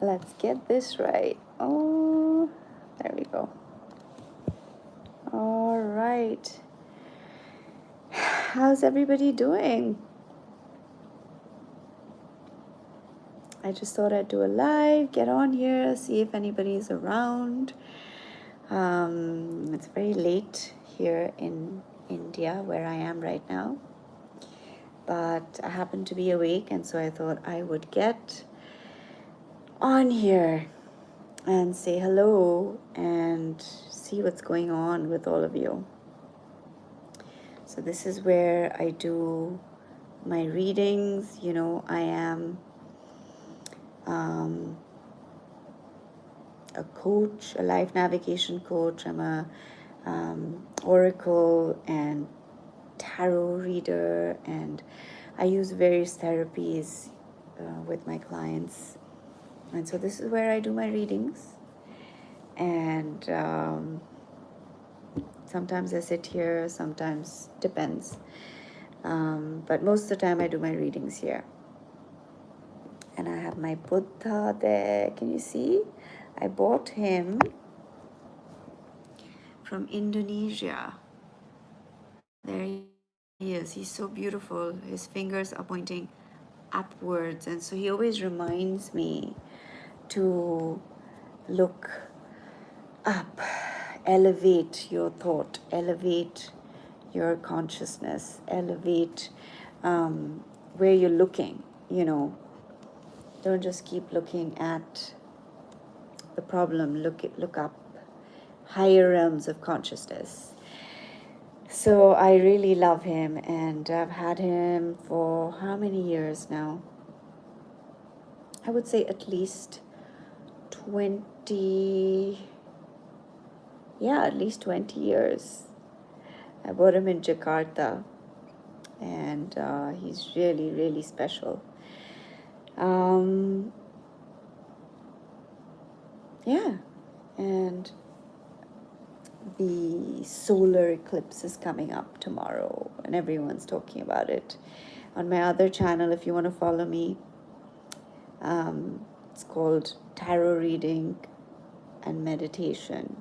Let's get this right. Oh, there we go. All right. How's everybody doing? I just thought I'd do a live, get on here, see if anybody's around. It's very late here in India, where I am right now. But I happen to be awake, and so I thought I would get on here and say hello and see what's going on with all of you. So this is where I do my readings. You know, I am a coach, a life navigation coach. I'm a oracle and tarot reader, and I use various therapies with my clients. And so this is where I do my readings. And sometimes I sit here, sometimes depends. But most of the time I do my readings here. And I have my Buddha there. Can you see? I bought him from Indonesia. There he is. He's so beautiful. His fingers are pointing upwards. And so he always reminds me to look up, elevate your thought, elevate your consciousness, elevate where you're looking, you know. Don't just keep looking at the problem, look up, higher realms of consciousness. So I really love him, and I've had him for how many years now? I would say at least 20, at least 20 years. I bought him in Jakarta, and he's really, really special. And the solar eclipse is coming up tomorrow, and everyone's talking about it. On my other channel, if you want to follow me, it's called Tarot Reading and Meditation.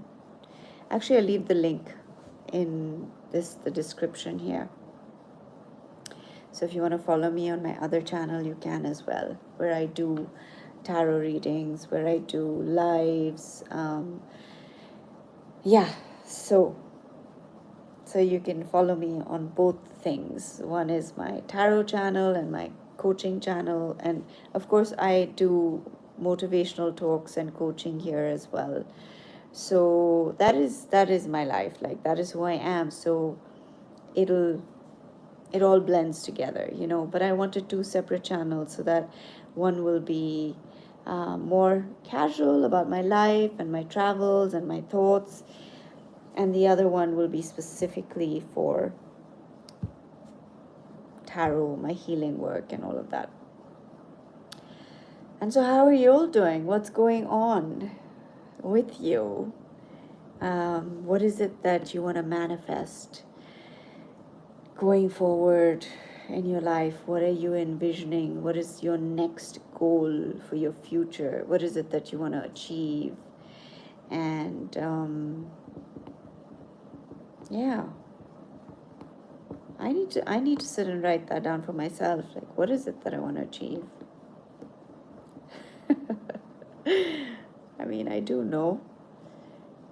Actually, I'll leave the link in the description here. So if you want to follow me on my other channel, you can as well, where I do tarot readings, where I do lives. So you can follow me on both things. One is my tarot channel and my coaching channel. And of course, I do motivational talks and coaching here as well. So that is my life. Like, that is who I am. So it all blends together, you know. But I wanted two separate channels so that one will be more casual about my life and my travels and my thoughts, and the other one will be specifically for tarot, my healing work, and all of that. And so how are you all doing? What's going on with you? What is it that you want to manifest going forward in your life? What are you envisioning? What is your next goal for your future? What is it that you want to achieve? And I need to sit and write that down for myself. Like, what is it that I want to achieve? I mean, I do know.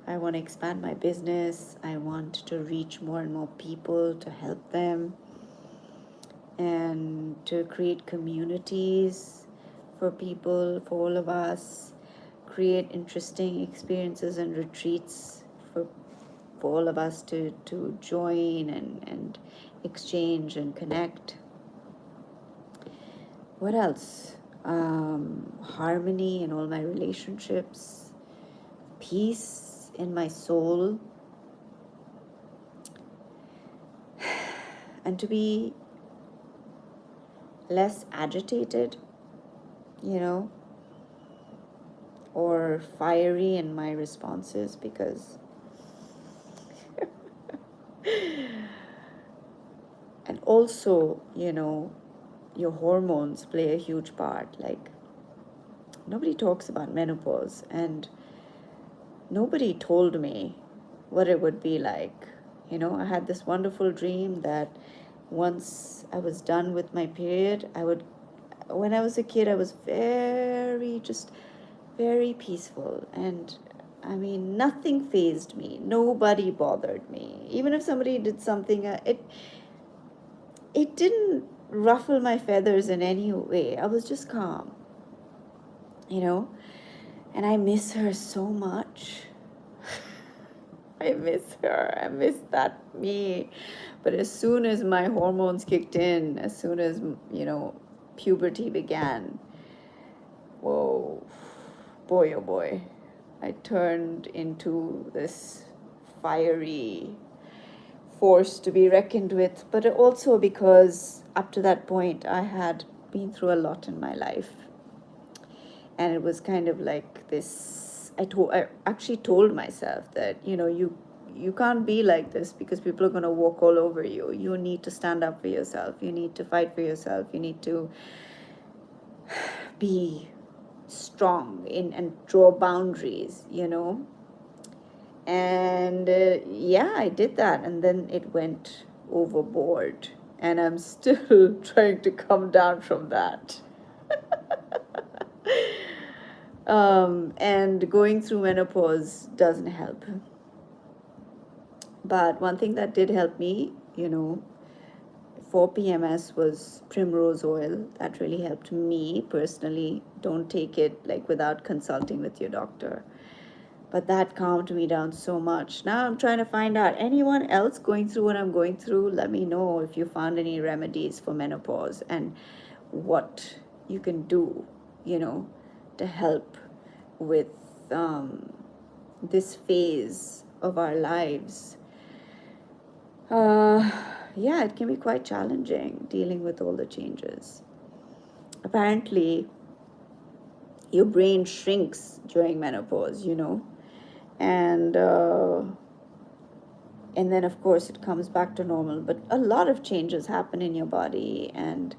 I want to expand my business. I want to reach more and more people, to help them, and to create communities for people, for all of us, create interesting experiences and retreats for all of us to join and exchange and connect. What else? Harmony in all my relationships, peace in my soul, and to be less agitated, you know, or fiery in my responses, because and also, you know, your hormones play a huge part. Like, nobody talks about menopause, and nobody told me what it would be like. I had this wonderful dream that once I was done with my period, when I was a kid, I was just very peaceful. And I mean, nothing fazed me. Nobody bothered me. Even if somebody did something, it didn't ruffle my feathers in any way. I was just calm, you know? And I miss her so much. I miss her. I miss that me. But as soon as my hormones kicked in, as soon as, puberty began, whoa, boy, oh boy, I turned into this fiery force to be reckoned with. But also because up to that point, I had been through a lot in my life. And it was kind of like this, I actually told myself that, you can't be like this because people are going to walk all over you. You need to stand up for yourself. You need to fight for yourself. You need to be strong and draw boundaries, And yeah, I did that. And then it went overboard. And I'm still trying to come down from that. And going through menopause doesn't help. But one thing that did help me, for PMS was primrose oil. That really helped me personally. Don't take it like without consulting with your doctor. But that calmed me down so much. Now I'm trying to find out, anyone else going through what I'm going through? Let me know if you found any remedies for menopause and what you can do, to help with this phase of our lives. Yeah, it can be quite challenging dealing with all the changes. Apparently, your brain shrinks during menopause, and then of course it comes back to normal. But a lot of changes happen in your body, and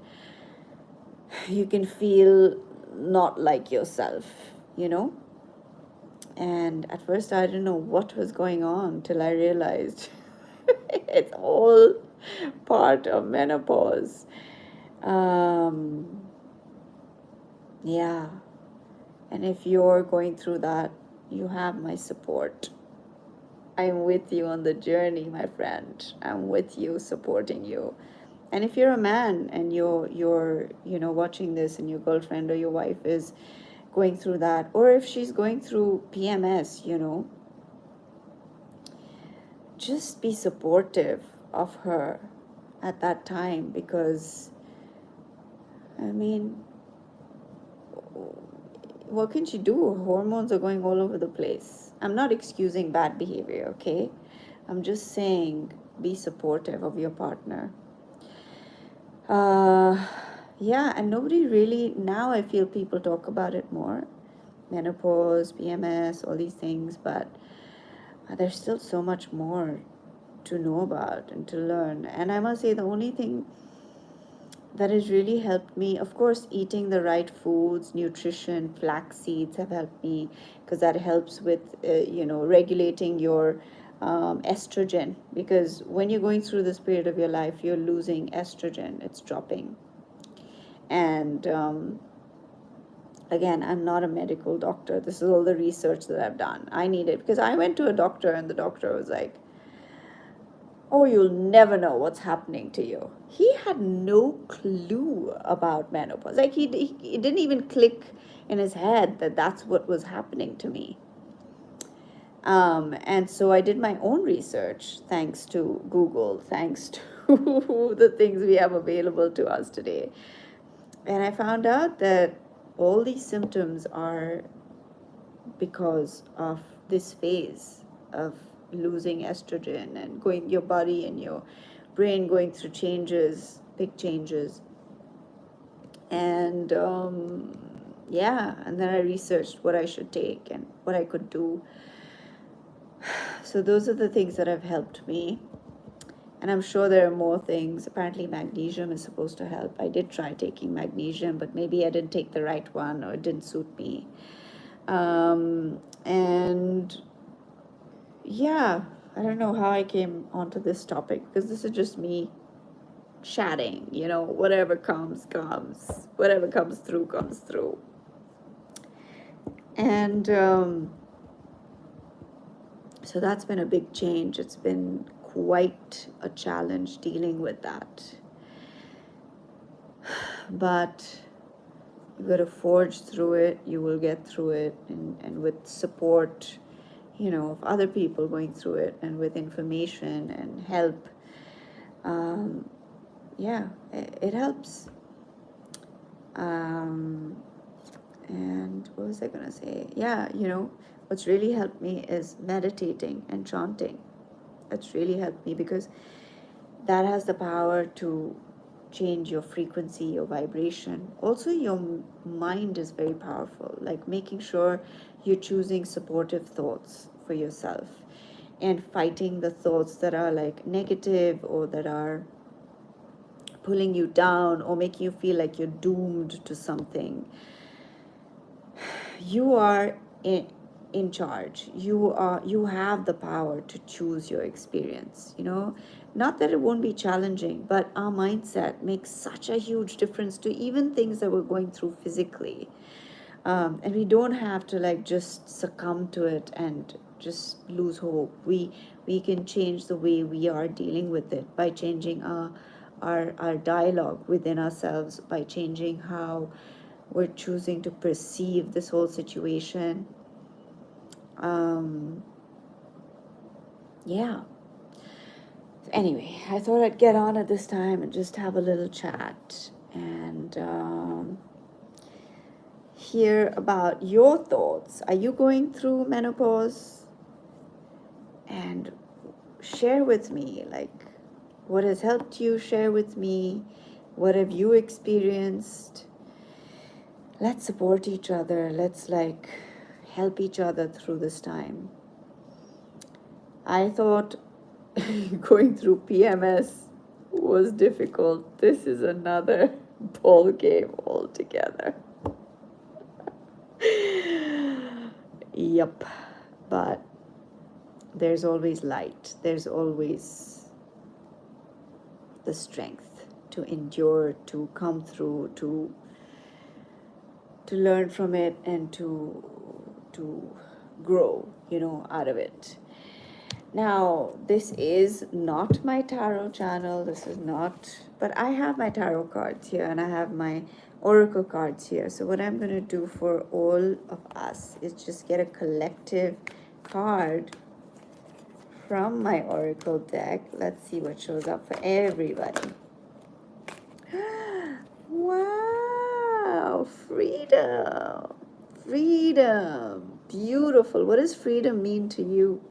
you can feel not like yourself, And at first I didn't know what was going on till I realized it's all part of menopause. Yeah. And if you're going through that, you have my support. I'm with you on the journey, my friend. I'm with you, supporting you. And if you're a man and you're watching this, and your girlfriend or your wife is going through that, or if she's going through PMS, just be supportive of her at that time, because I mean, what can she do? Hormones are going all over the place. I'm not excusing bad behavior, okay? I'm just saying be supportive of your partner. Yeah, and nobody really, now I feel people talk about it more. Menopause, PMS, all these things, but there's still so much more to know about and to learn. And I must say, the only thing that has really helped me, of course, eating the right foods, nutrition, flax seeds have helped me, because that helps with, regulating your estrogen. Because when you're going through this period of your life, you're losing estrogen, it's dropping. And again, I'm not a medical doctor. This is all the research that I've done. I need it because I went to a doctor and the doctor was like, oh, you'll never know what's happening to you. He had no clue about menopause. Like he didn't even click in his head that that's what was happening to me. And so I did my own research, thanks to Google, thanks to the things we have available to us today. And I found out that all these symptoms are because of this phase of losing estrogen and your body and your brain going through changes, big changes. And yeah, and then I researched what I should take and what I could do. So those are the things that have helped me. And I'm sure there are more things. Apparently magnesium is supposed to help. I did try taking magnesium, but maybe I didn't take the right one, or it didn't suit me. And yeah, I don't know how I came onto this topic, because this is just me chatting, whatever comes, whatever comes through, comes through. And so that's been a big change. It's been quite a challenge dealing with that. But you got to forge through it. You will get through it, and with support, of other people going through it, and with information and help. Yeah, it helps. And what was I gonna say? Yeah, what's really helped me is meditating and chanting. That's really helped me, because that has the power to change your frequency, your vibration. Also, your mind is very powerful, like making sure you're choosing supportive thoughts for yourself, and fighting the thoughts that are like negative, or that are pulling you down, or making you feel like you're doomed to something. You are in charge. You have the power to choose your experience. Not that it won't be challenging, but our mindset makes such a huge difference to even things that we're going through physically. And we don't have to like just succumb to it and just lose hope. We can change the way we are dealing with it by changing our dialogue within ourselves, by changing how we're choosing to perceive this whole situation. Yeah. Anyway, I thought I'd get on at this time and just have a little chat, and hear about your thoughts. Are you going through menopause? And share with me, like, what has helped you. Share with me, what have you experienced. Let's support each other. Let's like help each other through this time. I thought going through PMS was difficult. This is another ball game altogether. Yep. But there's always light. There's always the strength to endure, to come through, to learn from it, and to grow, out of it. Now, this is not my tarot channel. This is not, but I have my tarot cards here, and I have my oracle cards here. So what I'm going to do for all of us is just get a collective card from my oracle deck. Let's see what shows up for everybody. Wow, freedom. Freedom. Beautiful. What does freedom mean to you?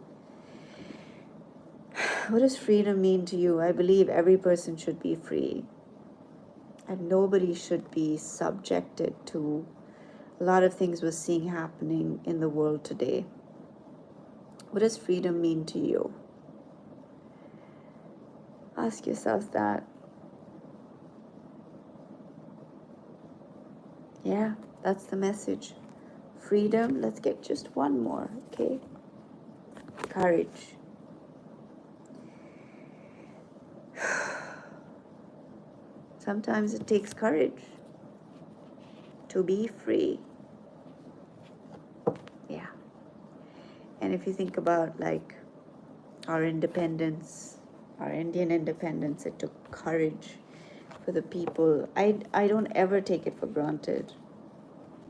What does freedom mean to you? I believe every person should be free, and nobody should be subjected to a lot of things we're seeing happening in the world today. What does freedom mean to you? Ask yourself that. Yeah, that's the message. Freedom. Let's get just one more, okay? Courage. Sometimes it takes courage to be free. Yeah. And if you think about like our independence, our Indian independence, it took courage for the people. I don't ever take it for granted.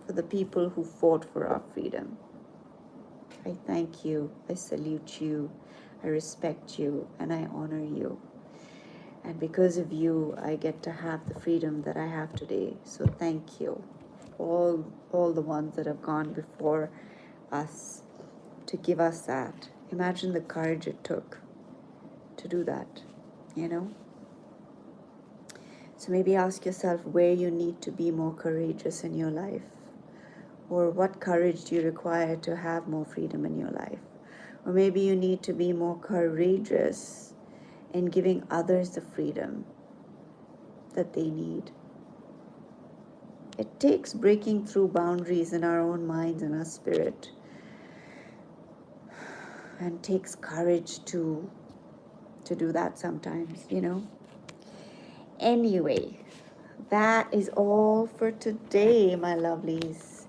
For the people who fought for our freedom. I thank you, I salute you, I respect you, and I honor you. And because of you, I get to have the freedom that I have today. So thank you, all the ones that have gone before us to give us that. Imagine the courage it took to do that, So maybe ask yourself where you need to be more courageous in your life, or what courage do you require to have more freedom in your life, or maybe you need to be more courageous and giving others the freedom that they need. It takes breaking through boundaries in our own minds and our spirit, and takes courage to do that sometimes, you know. Anyway, that is all for today, my lovelies.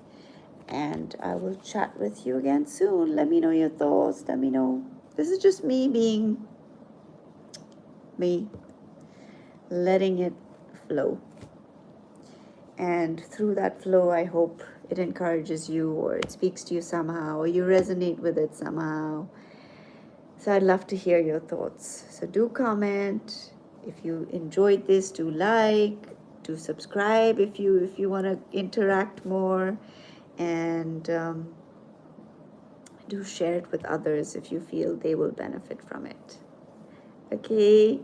And I will chat with you again soon. Let me know your thoughts. Let me know. This is just me being me, letting it flow. And through that flow, I hope it encourages you, or it speaks to you somehow, or you resonate with it somehow. So I'd love to hear your thoughts. So do comment. If you enjoyed this, do like, do subscribe if you want to interact more, and do share it with others if you feel they will benefit from it. Okay,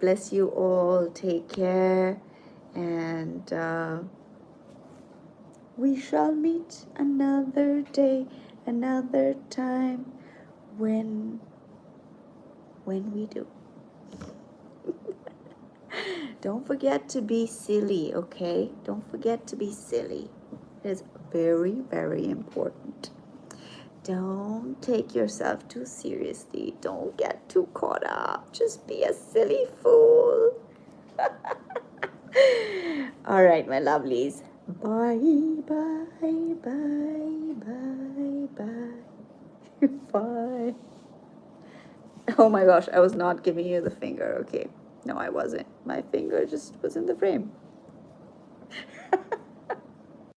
bless you all. Take care, and we shall meet another day, another time, when we do. Don't forget to be silly, okay? Don't forget to be silly. It is very, very important. Don't take yourself too seriously. Don't get too caught up. Just be a silly fool. All right, my lovelies. Bye, bye, bye, bye, bye. Bye. Oh my gosh, I was not giving you the finger. Okay. No, I wasn't. My finger just was in the frame.